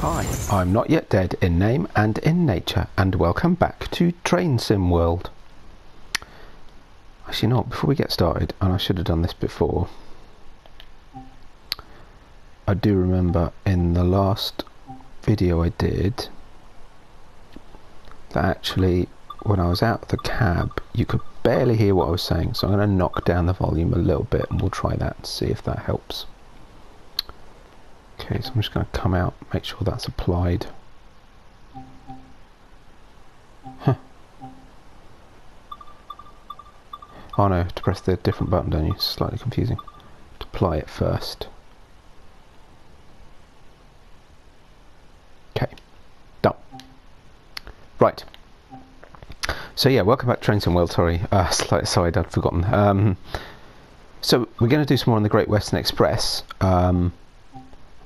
Hi, I'm not yet dead in name and in nature, and welcome back to Train Sim World. Actually not, before we get started, and I should have done this before, I do remember in the last video I did that actually when I was out of the cab you could barely hear what I was saying, so I'm going to knock down the volume a little bit and we'll try that and see if that helps. Okay, so I'm just going to come out, make sure that's applied. Huh. Oh no, to press the different button, don't you? It's slightly confusing. To apply it first. Okay, done. Right. So yeah, welcome back to Train Sim World, sorry. Slight aside, I'd forgotten. So we're going to do some more on the Great Western Express.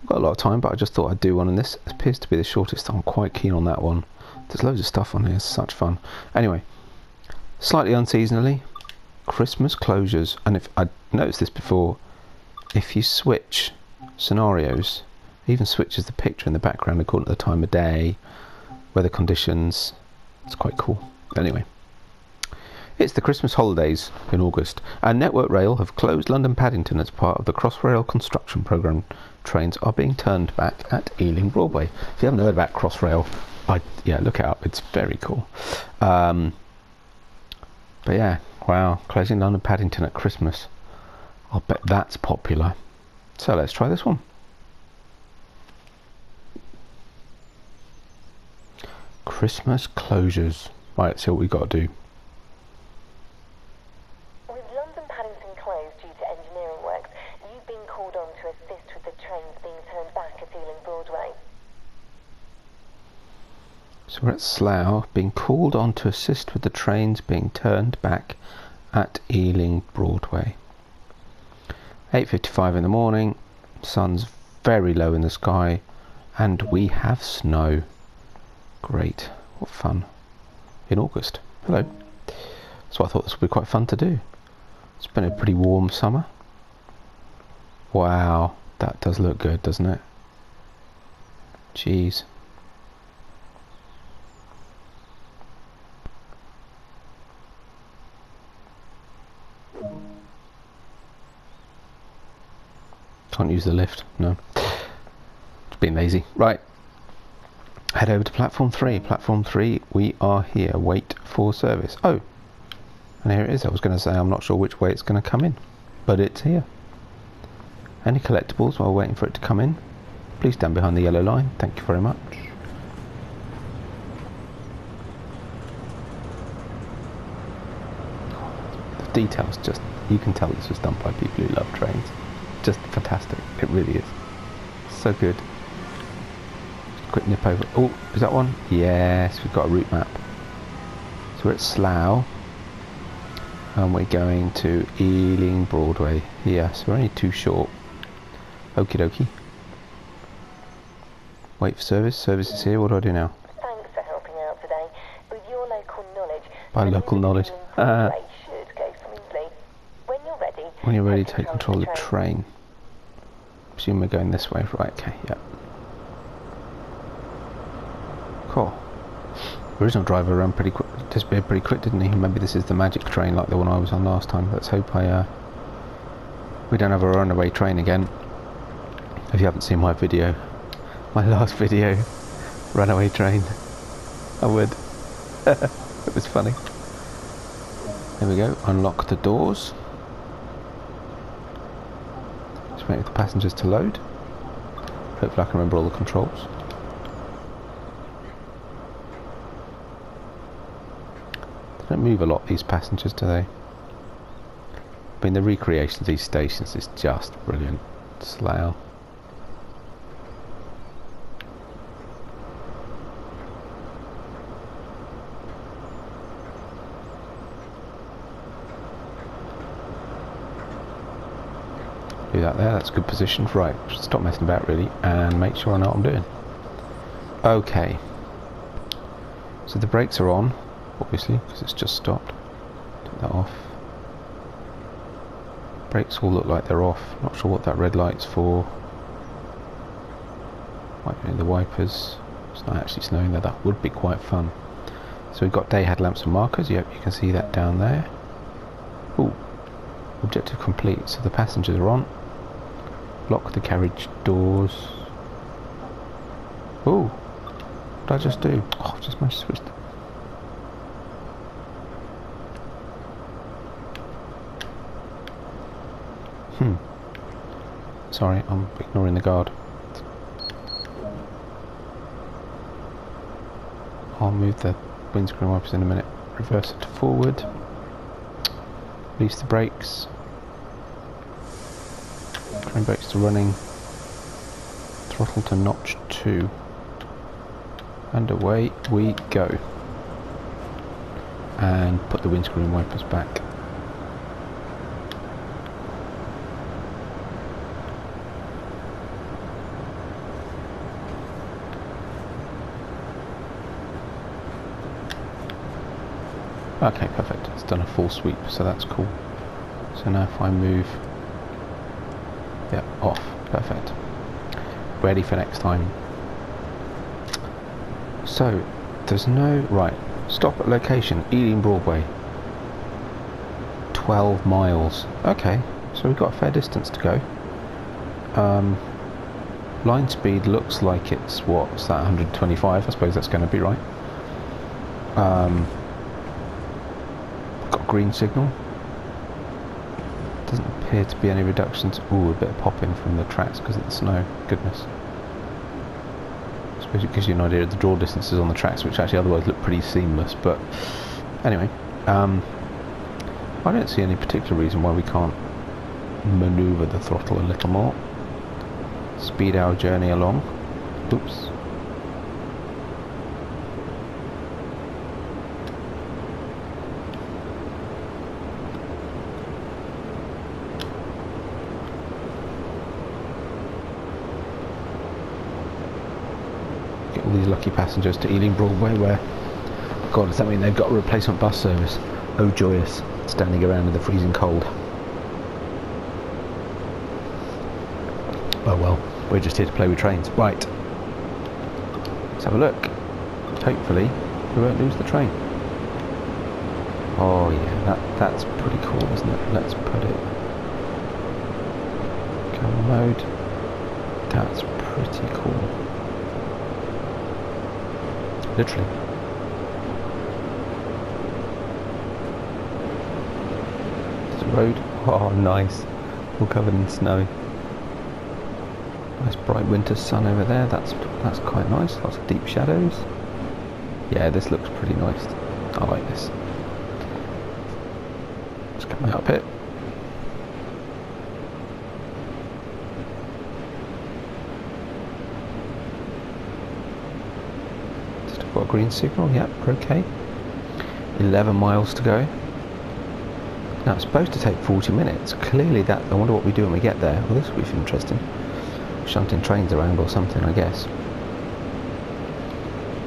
Got a lot of time, but I just thought I'd do one, and this appears to be the shortest. I'm quite keen on that one. There's loads of stuff on here, it's such fun. Anyway, slightly unseasonally, Christmas closures, and if I noticed this before, if you switch scenarios, it even switches the picture in the background according to the time of day, weather conditions. It's quite cool. Anyway, it's the Christmas holidays in August, and Network Rail have closed London Paddington as part of the Crossrail construction programme. Trains are being turned back at Ealing Broadway. If you haven't heard about Crossrail, yeah, look it up. It's very cool. But yeah, wow, closing London Paddington at Christmas. I'll bet that's popular. So let's try this one. Christmas closures. Right, let's see what we've got to do. With London Paddington closed due to engineering works, you've been called on to assist with the trains being turned back at Ealing Broadway. So we're at Slough, being called on to assist with the trains being turned back at Ealing Broadway. 8:55 in the morning, sun's very low in the sky, and we have snow. Great, what fun. In August. Hello. So I thought this would be quite fun to do. It's been a pretty warm summer. Wow, that does look good, doesn't it? Jeez. Can't use the lift, no. It's being lazy. Right. Head over to platform 3. Platform 3, we are here. Wait for service. Oh, and here it is. I was going to say I'm not sure which way it's going to come in, but it's here. Any collectibles while waiting for it to come in? Please stand behind the yellow line. Thank you very much. The details, just, you can tell this was done by people who love trains. Just fantastic. It really is. So good. Quick nip over. Oh, is that one? Yes, we've got a route map. So we're at Slough, and we're going to Ealing Broadway. Yeah, so we're only too short. Okie dokie. Wait for service. Service is here. What do I do now? Thanks for helping out today. With your local knowledge, By local knowledge. should go smoothly. When you're ready, take control of the train. Presume we're going this way. Right, okay, yeah. Cool. The original driver ran pretty quick, disappeared pretty quick, didn't he? Maybe this is the magic train like the one I was on last time. Let's hope we don't have a runaway train again. If you haven't seen my video, my last video, runaway train, I would. It was funny. There we go. Unlock the doors. Just wait for the passengers to load. Hopefully I can remember all the controls. They don't move a lot, these passengers, do they? I mean, the recreation of these stations is just brilliant. Slough. Do that there, that's a good position. Right, should stop messing about really and make sure I know what I'm doing. Okay. So the brakes are on, obviously, because it's just stopped. Take that off. Brakes all look like they're off. Not sure what that red light's for. Wiping the wipers. It's not actually snowing there. That would be quite fun. So we've got day headlamps and markers. Yep, you can see that down there. Ooh, objective complete. So the passengers are on. Lock the carriage doors. Ooh, what did I just do? Oh, I've just managed to switch them. Sorry, I'm ignoring the guard. I'll move the windscreen wipers in a minute. Reverse it to forward. Release the brakes. Train brakes to running. Throttle to notch 2. And away we go. And put the windscreen wipers back. Okay, perfect. It's done a full sweep, so that's cool. So now if I move, yeah, off, perfect. Ready for next time. So, there's no, right, stop at location, Ealing Broadway. 12 miles. Okay, so we've got a fair distance to go. Line speed looks like it's, what's that, 125? I suppose that's going to be right. Got green signal. Doesn't appear to be any reductions. Ooh, a bit of popping from the tracks because of the snow. Goodness. I suppose it gives you an idea of the draw distances on the tracks, which actually otherwise look pretty seamless. But anyway, I don't see any particular reason why we can't manoeuvre the throttle a little more. Speed our journey along. Oops. Get all these lucky passengers to Ealing Broadway where, God, does that mean they've got a replacement bus service? Oh joyous, standing around in the freezing cold. Oh well, we're just here to play with trains. Right, let's have a look. Hopefully we won't lose the train. Oh yeah, that's pretty cool, isn't it? Let's put it camera mode. That's pretty cool. Literally. There's a road. Oh nice. All covered in snow. Nice bright winter sun over there. That's quite nice. Lots of deep shadows. Yeah, this looks pretty nice. I like this. Let's come out a bit. Still got a green signal. Yep, okay. 11 miles to go. Now it's supposed to take 40 minutes. Clearly that. I wonder what we do when we get there. Well, this will be interesting. Shunting trains around or something, I guess.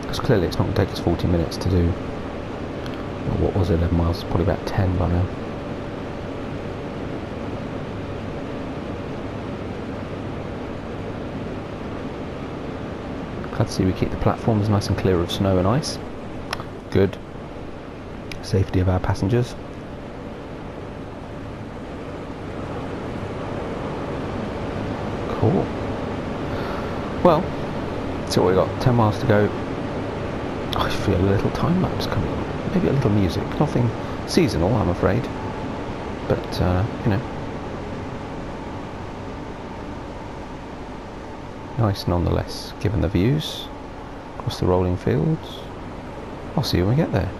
Because clearly it's not going to take us 40 minutes to do, well, what was it, 11 miles? It's probably about 10 by now. Glad to see we keep the platforms nice and clear of snow and ice. Good. Safety of our passengers. Cool. Well, see what we got. 10 miles to go. I feel a little time lapse coming on. Maybe a little music. Nothing seasonal, I'm afraid. But, you know. Nice nonetheless, given the views. Across the rolling fields. I'll see you when we get there.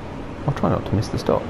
I'll try not to miss the stop.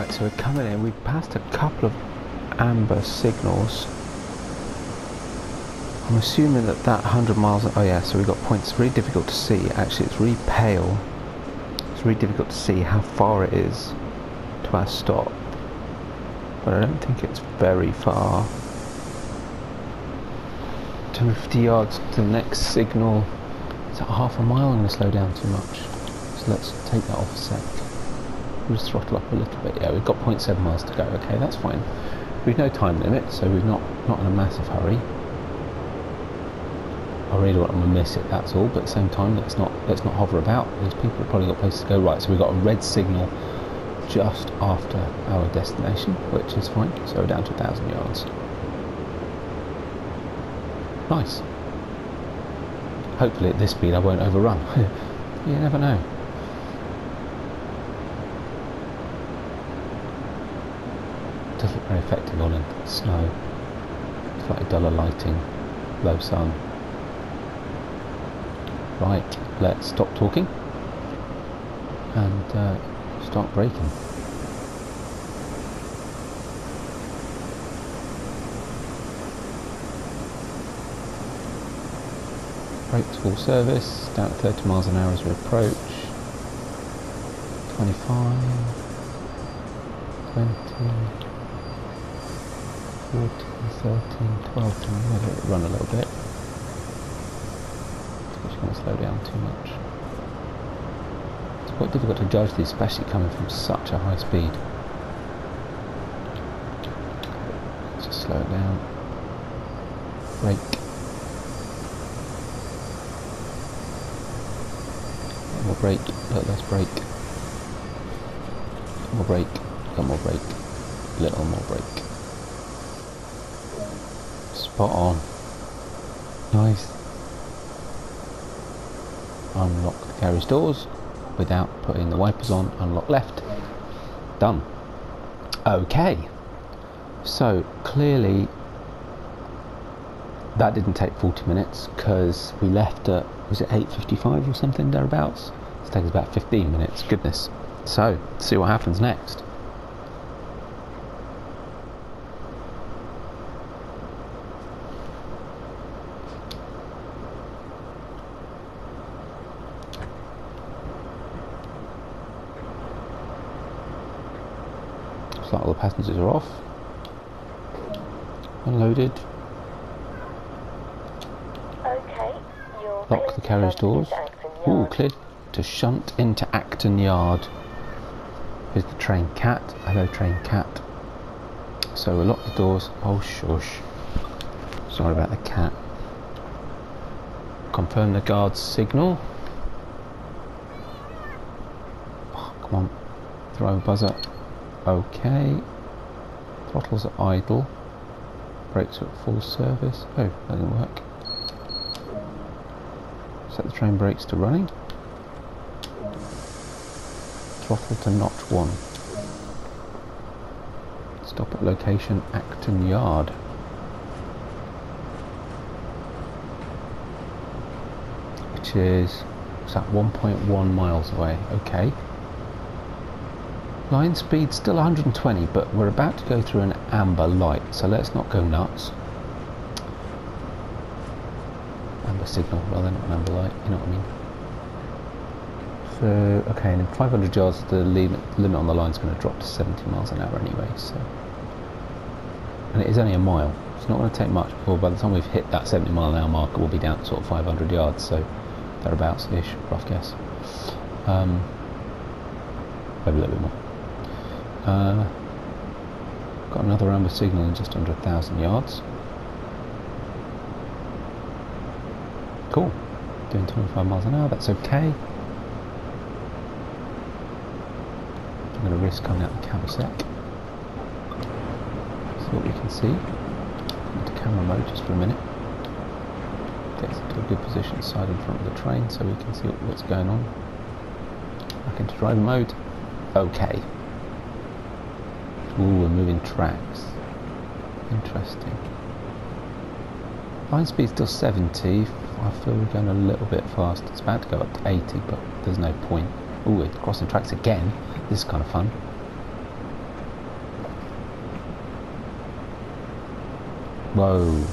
Right, so we're coming in. We've passed a couple of amber signals. I'm assuming that 100 miles... Oh yeah, so we've got points. It's really difficult to see. Actually, it's really pale. It's really difficult to see how far it is to our stop. But I don't think it's very far. 250 yards to the next signal. Is that half a mile? I'm going to slow down too much. So let's take that off a sec. We'll just throttle up a little bit. Yeah, we've got 0.7 miles to go. Okay, that's fine. We've no time limit, so we're not in a massive hurry. I really don't want to miss it, that's all, but at the same time let's not hover about, because people have probably got places to go. Right, so we've got a red signal just after our destination, which is fine, so we're down to 1,000 yards. Nice. Hopefully at this speed I won't overrun. You never know. Does look very effective on it. Snow, slightly duller lighting, low sun. Right, let's stop talking and start braking. Brakes full service, down at 30 miles an hour as we approach. 25, 20, 14, 13, 12, let it run a little bit. Going to slow down too much. It's quite difficult to judge these, especially coming from such a high speed. Let's just slow it down. Brake. A little more brake, a little less brake. More brake, a little more brake, a little more brake. Spot on. Nice. Unlock the carriage doors without putting the wipers on. Unlock left. Done. Okay, so clearly that didn't take 40 minutes because we left at, was it 8:55 or something thereabouts? It's taken about 15 minutes. Goodness. So see what happens next. Like all the passengers are off, unloaded. Okay, you're Lock the carriage doors. Ooh, cleared to shunt into Acton Yard. Here's the train cat. Hello, train cat. So we'll lock the doors. Oh, shush. Sorry about the cat. Confirm the guard's signal. Oh, come on, throw a buzzer. Okay, throttles are idle, brakes are at full service. Oh, that didn't work. Set the train brakes to running. Throttle to notch 1. Stop at location Acton Yard. Which is, what's that, 1.1 miles away. Okay. Line speed still 120, but we're about to go through an amber light, so let's not go nuts. Amber signal, rather than an amber light, you know what I mean. So, okay, and in 500 yards the limit on the line is going to drop to 70 miles an hour anyway, so. And it is only a mile. It's not going to take much before, by the time we've hit that 70 mile an hour marker, we'll be down to sort of 500 yards, so thereabouts-ish, rough guess. Maybe a little bit more. Got another amber signal in just under 1,000 yards. Cool. Doing 25 miles an hour, that's okay. I'm going to risk coming out the cab a sec. See what we can see. Into camera mode just for a minute. Get into a good position side in front of the train so we can see what's going on. Back into driver mode. Okay. Ooh, we're moving tracks. Interesting. Line speed still 70. I feel we're going a little bit fast. It's about to go up to 80, but there's no point. Ooh, we're crossing tracks again. This is kind of fun. Whoa.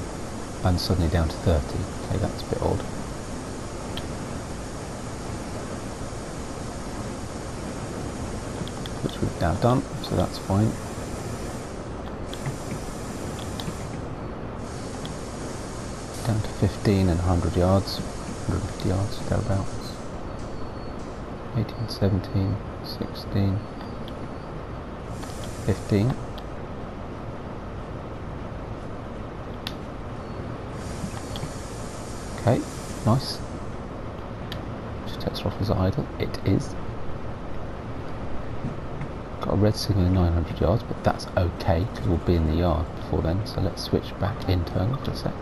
And suddenly down to 30. Okay, that's a bit odd. Which we've now done, so that's fine. Down to 15 and 100 yards, 150 yards, thereabouts. 18, 17, 16, 15. Okay, nice. Just test throttle's idle. It is. Got a red signal in 900 yards, but that's okay because we'll be in the yard before then. So let's switch back internal for a sec.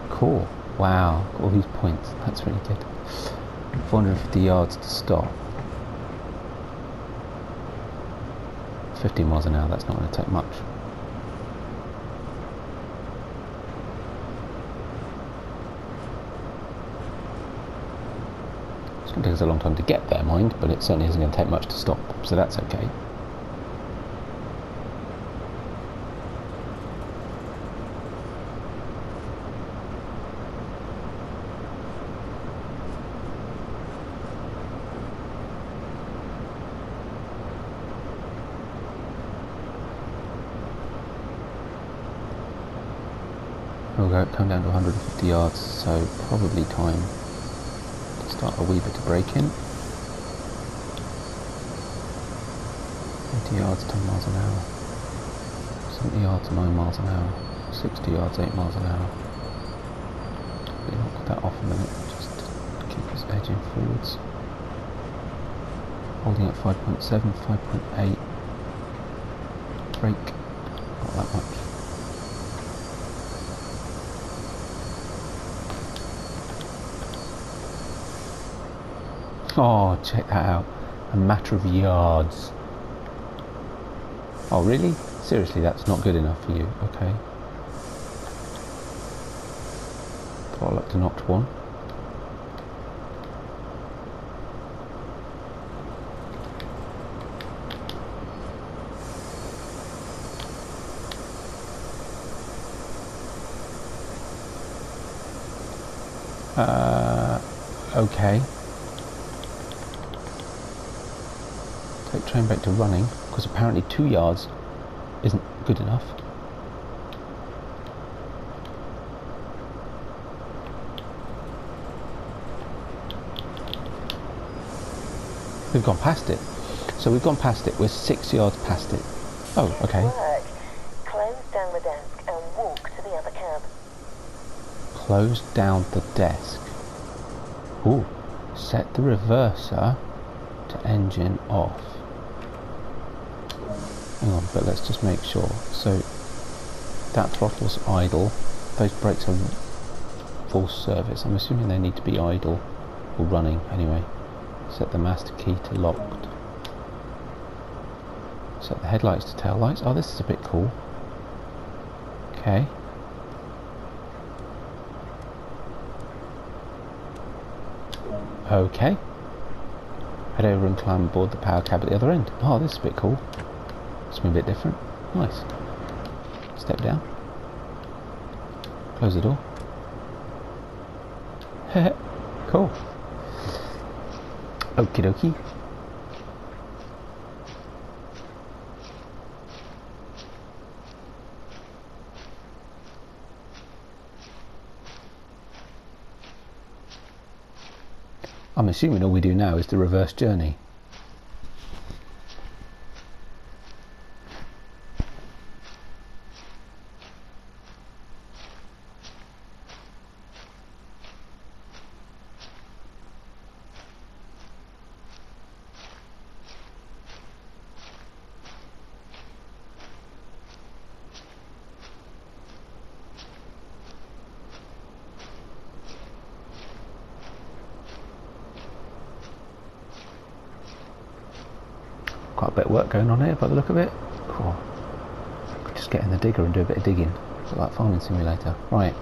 Cool. Wow, got all these points. That's really good. 450 yards to stop. 50 miles an hour. That's not going to take much. It's going to take us a long time to get there, mind, but it certainly isn't going to take much to stop, so that's okay. We'll come down to 150 yards, so probably time to start a wee bit of braking. 80 yards, 10 miles an hour. 70 yards, 9 miles an hour. 60 yards, 8 miles an hour. We'll knock that off a minute, just to keep us edging forwards. Holding at 5.7, 5.8. Brake, not that much. Oh, check that out. A matter of yards. Oh, really? Seriously, that's not good enough for you. Okay. Throttle up to Notch 1. Okay. Take train back to running, because apparently 2 yards isn't good enough. We've gone past it. So we've gone past it. We're 6 yards past it. Oh, okay. Work. Close down the desk and walk to the other cab. Close down the desk. Ooh. Set the reverser to engine off. Hang on, but let's just make sure. So that throttle's idle. Those brakes are full service. I'm assuming they need to be idle or running anyway. Set the master key to locked. Set the headlights to tail lights. Oh, this is a bit cool. Okay. Okay. Head over and climb aboard the power cab at the other end. Oh, this is a bit cool. Something a bit different. Nice. Step down. Close the door. Cool. Okie dokie. I'm assuming all we do now is the reverse journey. Quite a bit of work going on here by the look of it. Cool. Could just get in the digger and do a bit of digging. It's like Farming Simulator. Right.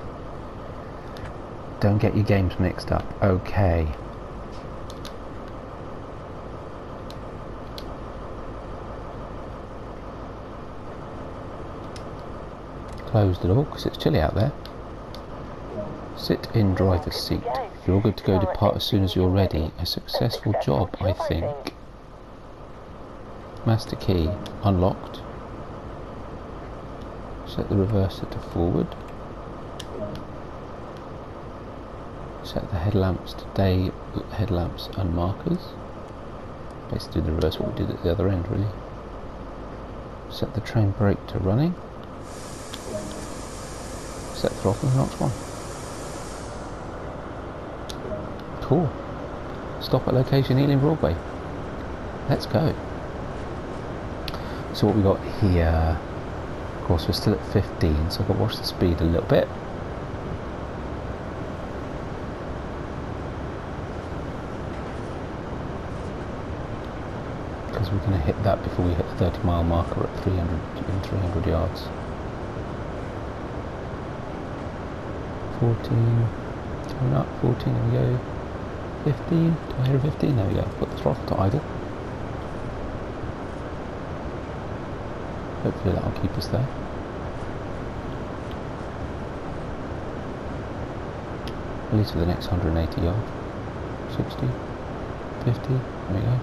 Don't get your games mixed up. Okay. close the door because it's chilly out there. Sit in driver's seat. You're good to go. Depart as soon as you're ready. A successful job, I think. Master key unlocked. Set the reverser to forward. Set the headlamps to day headlamps and markers. Basically the reverse what we did at the other end, really. Set the train brake to running. Set throttle and Knox 1. Cool. Stop at location Ealing Broadway. Let's go. So what we got here, of course we're still at 15, so I've got to watch the speed a little bit. Because we're going to hit that before we hit the 30-mile marker at 300 yards. 14, coming up, 14, there we go. 15, do I hear a 15? There we go, put the throttle to idle. Hopefully that'll keep us there. At least for the next 180 yards. 60, 50, there we go.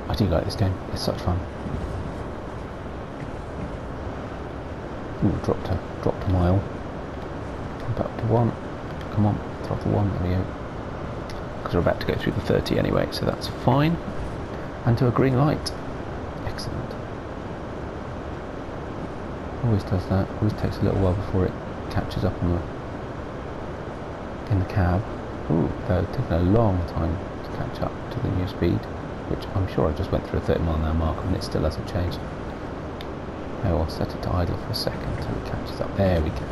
I do like this game, it's such fun. Ooh, dropped a mile. Jump up to 1. Come on, throttle 1, there we go. Because we're about to go through the 30 anyway, so that's fine. And to a green light. Excellent. Always does that, always takes a little while before it catches up on in the cab. Ooh, though, taking a long time to catch up to the new speed, which I'm sure I just went through a 30-mile-an-hour marker and it still hasn't changed. Oh, I'll set it to idle for a second until it catches up. There we go.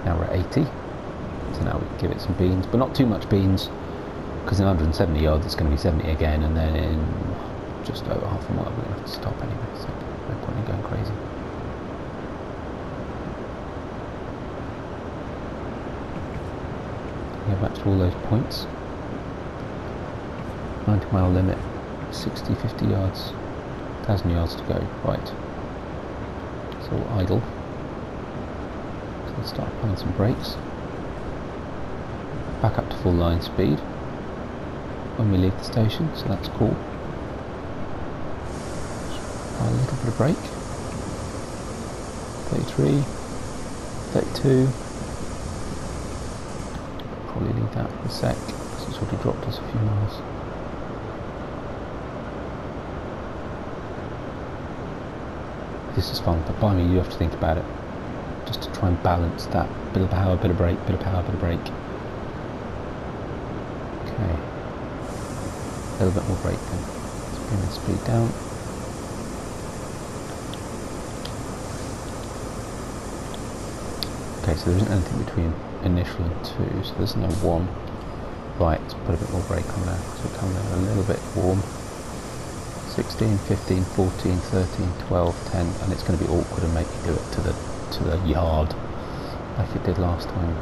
Now we're at 80, so now we can give it some beans, but not too much beans, because in 170 yards it's going to be 70 again, and then in just over half a mile we're going to have to stop anyway, so no point in going crazy. Go back to all those points. 90-mile limit, 60, 50 yards, 1,000 yards to go, right. So we'll idle. So let's start applying some brakes. Back up to full line speed when we leave the station, so that's cool. Apply a little bit of brake. 33, 32. Probably leave that for a sec, because it's already dropped us a few miles. This is fun, but by me you have to think about it. Just to try and balance that bit of power, bit of brake, bit of power, bit of brake. Okay. A little bit more brake then. Let's bring the speed down. Okay, so there isn't anything between initial and 2, so there's no 1. Right, let's put a bit more brake on there, because we're coming in a little bit warm. 16, 15, 14, 13, 12, 10, and it's going to be awkward and make me do it to the yard like it did last time.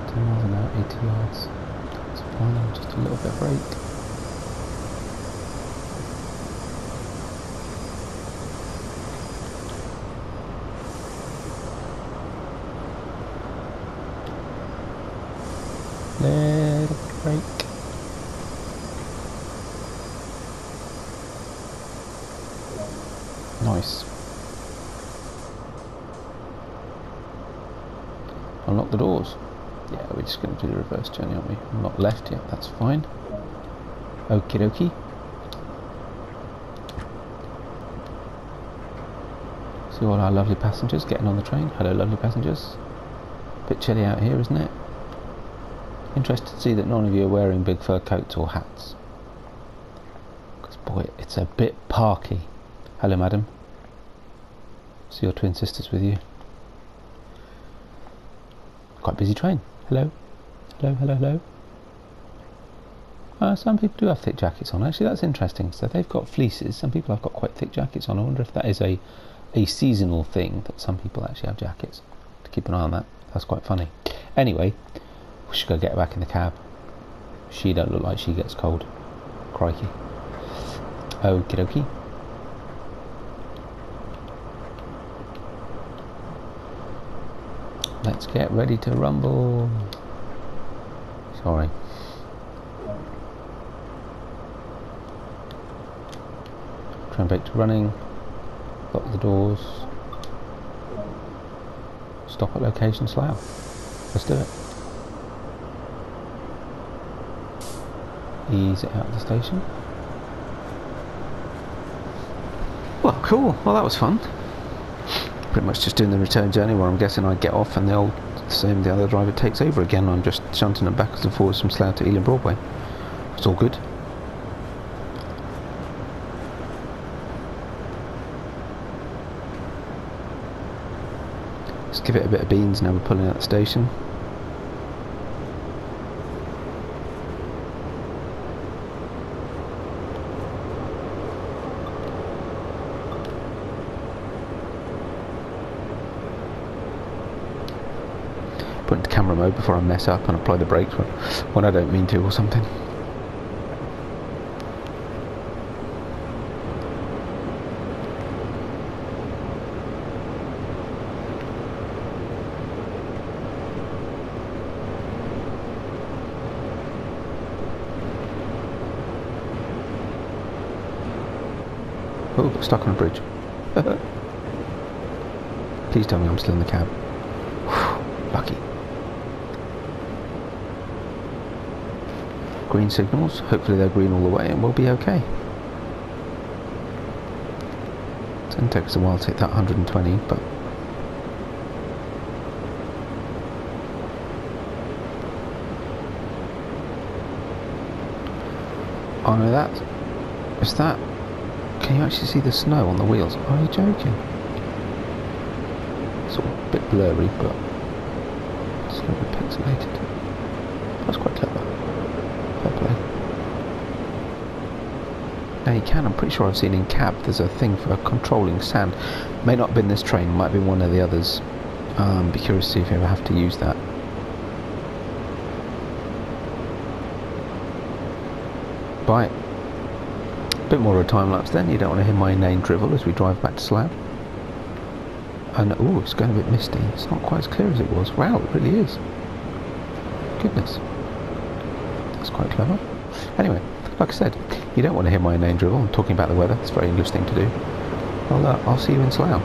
10 miles an hour, 80 yards. That's fine, just a little bit of brake. Little bit of brake. Nice. Unlock the doors. Yeah, we're just going to do the reverse journey, aren't we? Not left yet, that's fine. Okie dokie. See all our lovely passengers getting on the train. Hello, lovely passengers. Bit chilly out here, isn't it? Interested to see that none of you are wearing big fur coats or hats. Because, boy, it's a bit parky. Hello, madam. See your twin sisters with you. Quite busy train. Hello. Hello, hello, hello. Some people do have thick jackets on. Actually, that's interesting. So they've got fleeces. Some people have got quite thick jackets on. I wonder if that is a seasonal thing, that some people actually have jackets. To keep an eye on that. That's quite funny. Anyway, we should go get her back in the cab. She don't look like she gets cold. Crikey. Okie dokie. Let's get ready to rumble. Sorry. Train brake to running. Lock the doors. Stop at location Slough. Let's do it. Ease it out of the station. Well, cool. Well, that was fun. Pretty much just doing the return journey where I'm guessing I get off and the other driver takes over again. I'm just shunting them backwards and forwards from Slough to Ealing Broadway. It's all good. Let's give it a bit of beans now we're pulling out the station. Put into camera mode before I mess up and apply the brakes when I don't mean to or something. Oh, got stuck on a bridge. Please tell me I'm still in the cab. Whew, lucky. Green signals, hopefully they're green all the way and we'll be okay. It's going to take us a while to hit that 120, but oh no, is that, can you actually see the snow on the wheels? Are you joking? It's all a bit blurry, but it's a little bit pixelated. That's quite clever. Fair play. Now you can, I'm pretty sure I've seen in cab there's a thing for controlling sand. May not have been this train, might be one of the others. Be curious to see if you ever have to use that. Right. A bit more of a time lapse then, you don't want to hear my inane drivel as we drive back to Slough. And oh, it's going a bit misty, it's not quite as clear as it was. Wow, it really is. Goodness. That's quite clever. Anyway, like I said, you don't want to hear my inane drivel. I'm talking about the weather. It's a very English thing to do. Well, I'll see you in Slough.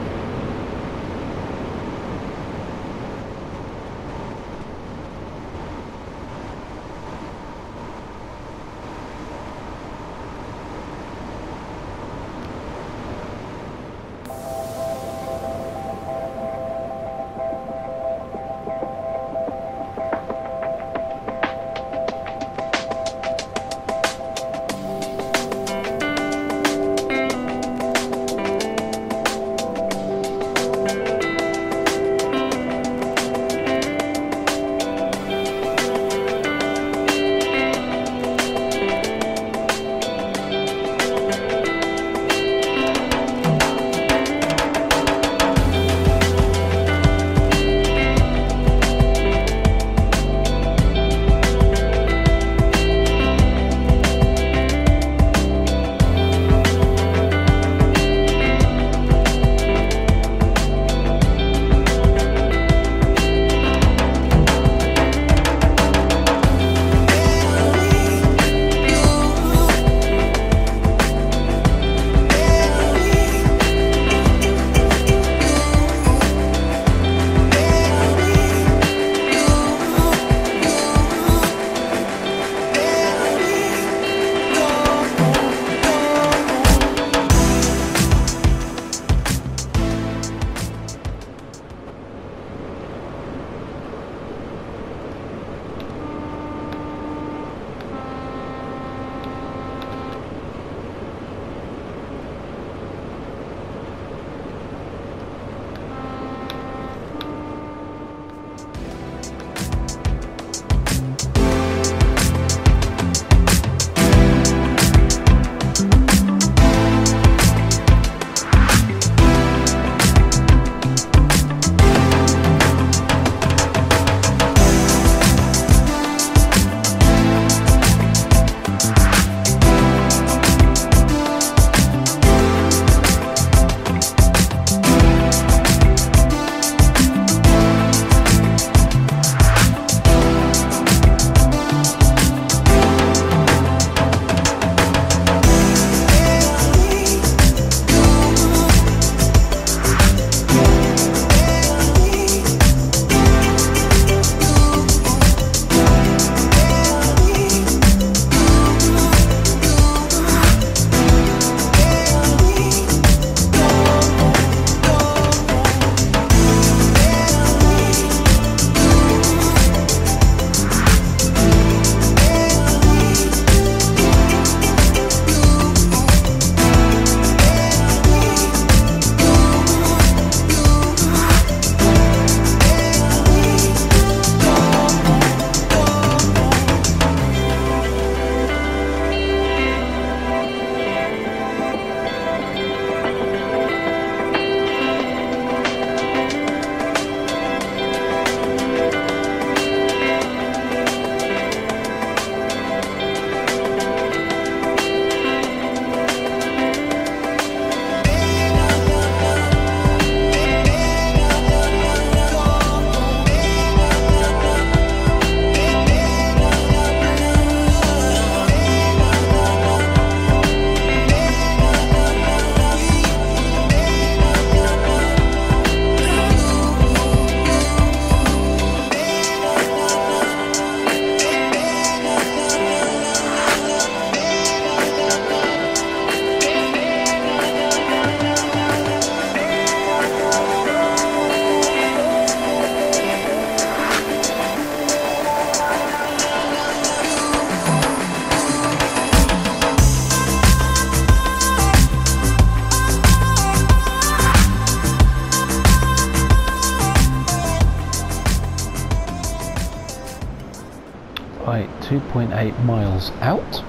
Right, 2.8 miles out.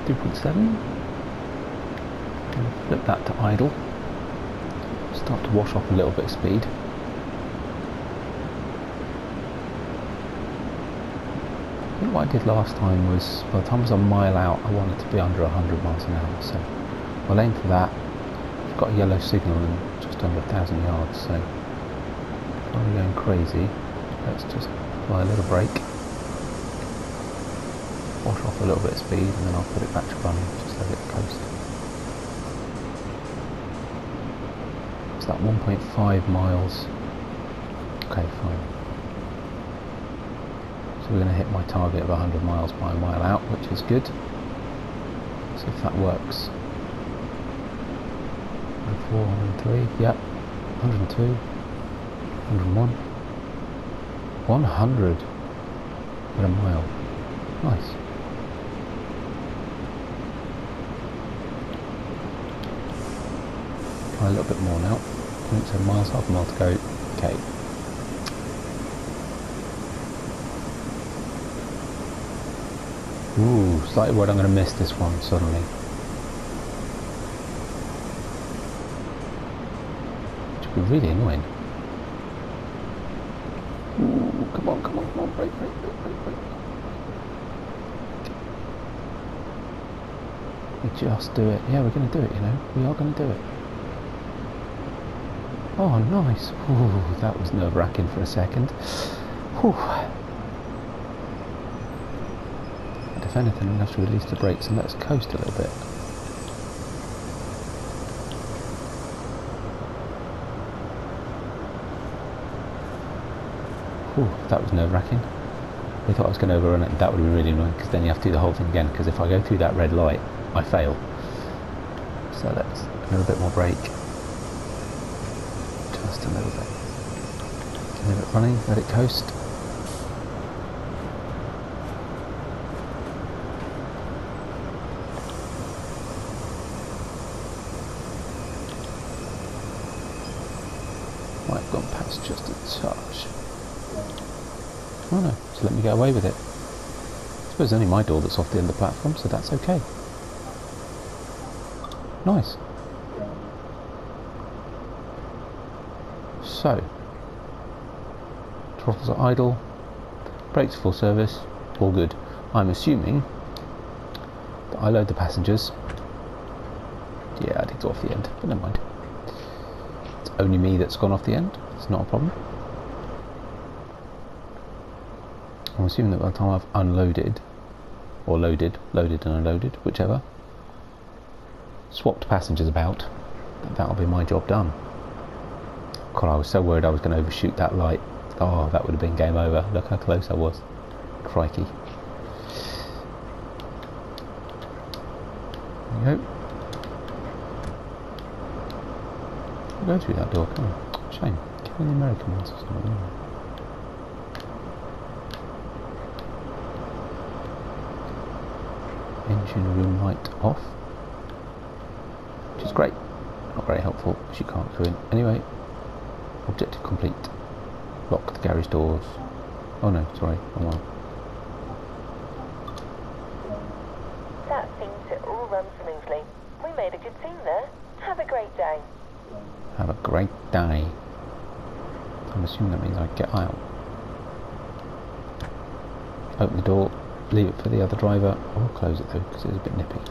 2.7. Flip that to idle. Start to wash off a little bit of speed. I think what I did last time was, by the time I was a mile out, I wanted to be under 100 miles an hour, so I'll aim for that. I've got a yellow signal and just under 1,000 yards, so not really going crazy. Let's just apply a little brake, wash off a little bit of speed, and then I'll put it back to running, just let it coast. It's that 1.5 miles. Okay, fine. So we're going to hit my target of 100 miles by a mile out, which is good. See if that works. 104, 103, yep. 102, 101, 100 at a mile. Nice. Try a little bit more now. 0.7 miles, half a mile to go. Okay. Ooh, slightly worried I'm going to miss this one suddenly. Which would be really annoying. Ooh, come on, come on, come on, brake, brake, brake, brake, brake. We just do it. Yeah, we're going to do it, you know. We are going to do it. Oh, nice. Ooh, that was nerve-wracking for a second. Whew. If anything, I'm going to have to release the brakes and let us coast a little bit. Whew, that was nerve-wracking. We thought I was going to overrun it, and that would be really annoying, because then you have to do the whole thing again, because if I go through that red light, I fail. So let's a little bit more brake. Just a little bit. Leave it running, let it coast. Might have gone past just a touch. Oh no, so let me get away with it. I suppose it's only my door that's off the end of the platform, so that's okay. Nice. So, throttles are idle, brakes full service, all good. I'm assuming that I load the passengers. Yeah, I did go off the end, but never mind. It's only me that's gone off the end, it's not a problem. I'm assuming that by the time I've unloaded, or loaded and unloaded, whichever, swapped passengers about, that'll be my job done. God, I was so worried I was going to overshoot that light. Oh, that would have been game over. Look how close I was. Crikey. There you go. Go through that door, come on. Shame. Give me the American ones or something. Engine room light off, which is great. Not very helpful because you can't go in. Anyway, objective complete. Lock the garage doors. Oh no, sorry, wrong one. That seems to all run smoothly. We made a good team there. Have a great day. Have a great day. I'm assuming that means I get out. Open the door. Leave it for the other driver. I'll close it though because it's a bit nippy.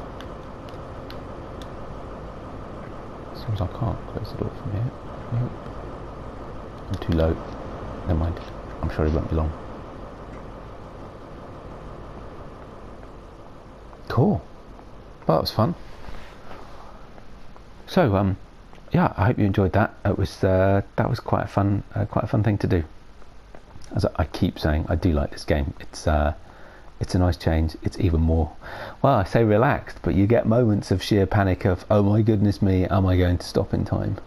As long as I can't close the door from here. Nope. I'm too low. Never mind. I'm sure it won't be long. Cool. Well, that was fun. So, yeah, I hope you enjoyed that. It was that was quite a fun thing to do. As I keep saying, I do like this game. It's a nice change. It's even more, well, I say relaxed, but you get moments of sheer panic of, oh my goodness me, am I going to stop in time?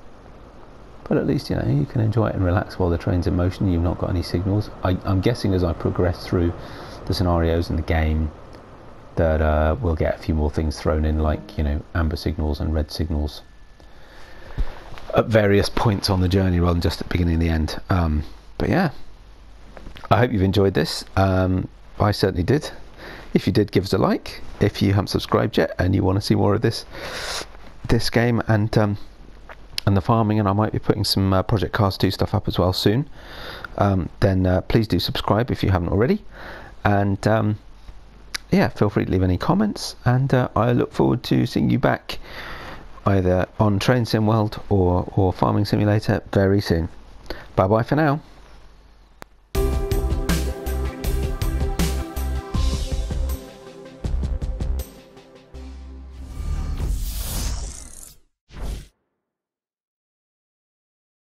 But at least, you know, you can enjoy it and relax while the train's in motion. You've not got any signals. I'm guessing as I progress through the scenarios in the game that we'll get a few more things thrown in, like, you know, amber signals and red signals at various points on the journey rather than just at the beginning and the end. But yeah, I hope you've enjoyed this. I certainly did. If you did, give us a like. If you haven't subscribed yet and you want to see more of this game and the farming, and I might be putting some Project Cars 2 stuff up as well soon, then please do subscribe if you haven't already. And yeah, feel free to leave any comments, and I look forward to seeing you back either on Train Sim World or Farming Simulator very soon. Bye bye for now.